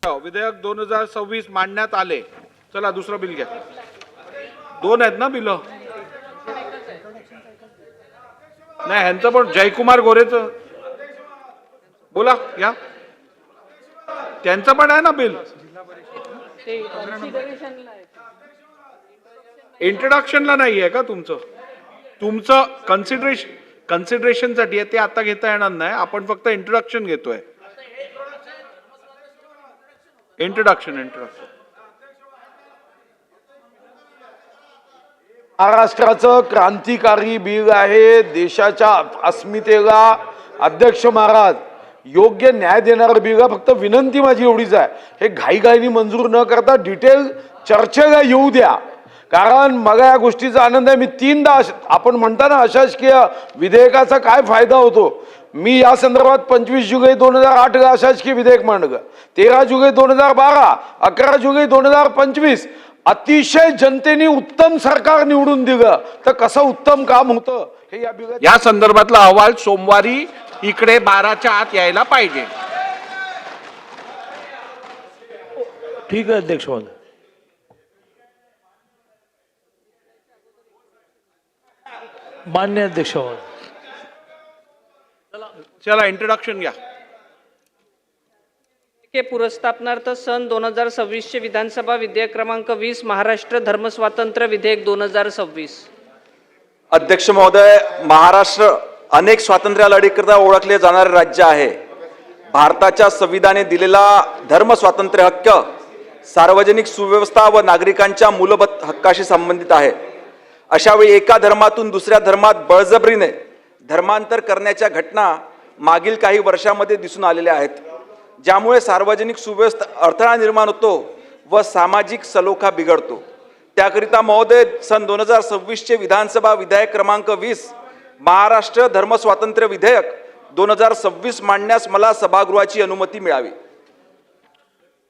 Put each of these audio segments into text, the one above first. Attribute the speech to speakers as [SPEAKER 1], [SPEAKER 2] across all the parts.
[SPEAKER 1] विधेयक 2026 मांडण्यात आले. चला दुसरं बिल घ्या. दोन आहेत ना बिल? नाही, ह्यांचं पण जयकुमार गोरेचं बोला घ्या. त्यांचं पण आहे ना बिल. इंट्रोडक्शनला नाही आहे का तुमचं? तुमचं कन्सिडरेशनसाठी आहे ते आता घेता येणार नाही. आपण फक्त इंट्रोडक्शन घेतोय. इंट्रोडक्शन
[SPEAKER 2] महाराष्ट्राचं क्रांतिकारी बिल आहे. देशाच्या अस्मितेला अध्यक्ष महाराज योग्य न्याय देणारं बिल आहे. फक्त विनंती माझी एवढीच आहे, हे घाईघाईनी मंजूर न करता डिटेल चर्चेला येऊ द्या. कारण मला या गोष्टीचा आनंद आहे. मी 3दा आपण म्हणता ना अशासकीय विधेयकाचा काय फायदा होतो. मी या संदर्भात 25 जुलै 2008 ला अशासकीय विधेयक मांडलं, 13 जुलै 2012, 11 जुलै 2025. अतिशय जनतेने उत्तम सरकार निवडून दिलं तर कसं उत्तम काम होतं हे
[SPEAKER 1] या संदर्भातला अहवाल सोमवारी इकडे 12च्या आत यायला पाहिजे.
[SPEAKER 3] ठीक आहे अध्यक्ष महोदय. मान्य अध्यक्ष महोदय.
[SPEAKER 1] चला इंट्रोडक्शन घ्या.
[SPEAKER 4] के पुरस्तापनार्थ सन 2026 चे विधानसभा विधेयक क्रमांक 20 महाराष्ट्र धर्मस्वातंत्र्य विधेयक 2026.
[SPEAKER 5] अध्यक्ष महोदय, महाराष्ट्र अनेक स्वातंत्र्य लढीकरता ओळखले जाणारे राज्य आहे. भारताच्या संविधानाने दिलेला धर्म स्वातंत्र्य हक्क सार्वजनिक सुव्यवस्था व नागरिकांच्या मूलभूत हक्काशी संबंधित आहे. अशा वेळी एका धर्मातून दुसऱ्या धर्मात बळजबरीने धर्मांतर करण्याच्या घटना मागील काही वर्षांमध्ये दिसून आलेल्या आहेत, ज्यामुळे सार्वजनिक सुव्यवस्था अडथळा निर्माण होतो व सामाजिक सलोखा बिघडतो. त्याकरिता महोदय, सन 2026 चे विधानसभा विधेयक क्रमांक 20 महाराष्ट्र धर्मस्वातंत्र्य विधेयक 2026 मांडण्यास मला सभागृहाची अनुमती मिळावी.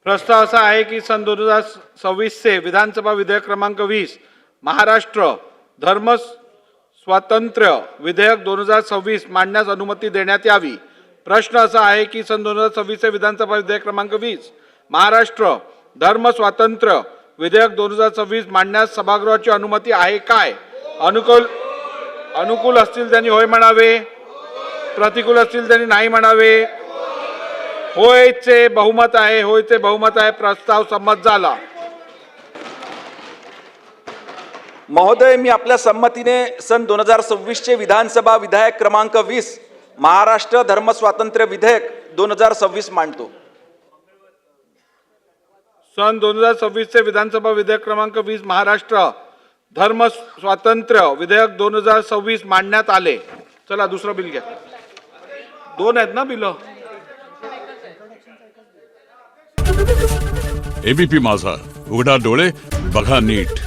[SPEAKER 1] प्रस्ताव असा आहे की सन 2026 चे विधानसभा विधेयक क्रमांक 20 महाराष्ट्र धर्म स्वातंत्र्य विधेयक 2026 मांडण्यास अनुमती देण्यात यावी. प्रश्न असा आहे की सन 2026 चे विधानसभा विधेयक क्रमांक 20 महाराष्ट्र धर्म स्वातंत्र्य विधेयक 2026 मांडण्यास सभागृहाची अनुमती आहे काय? अनुकूल असतील त्यांनी होय म्हणावे, प्रतिकूल असतील त्यांनी नाही म्हणावे. होयचे बहुमत आहे, होयचे बहुमत आहे. प्रस्ताव संमत झाला.
[SPEAKER 5] महोदय, मी आपल्या संमतीने सन 2026 चे विधानसभा विधेयक क्रमांक 20 महाराष्ट्र धर्म स्वातंत्र्य विधेयक 2026 मांडतो.
[SPEAKER 1] सन 2026 चे विधानसभा विधेयक क्रमांक 20 महाराष्ट्र धर्म स्वातंत्र्य विधेयक 2026 मांडण्यात आले. चला दुसरं बिल घ्या. दोन आहेत ना बिल?
[SPEAKER 6] एबीपी माझा, उघडा डोळे बघा नीट.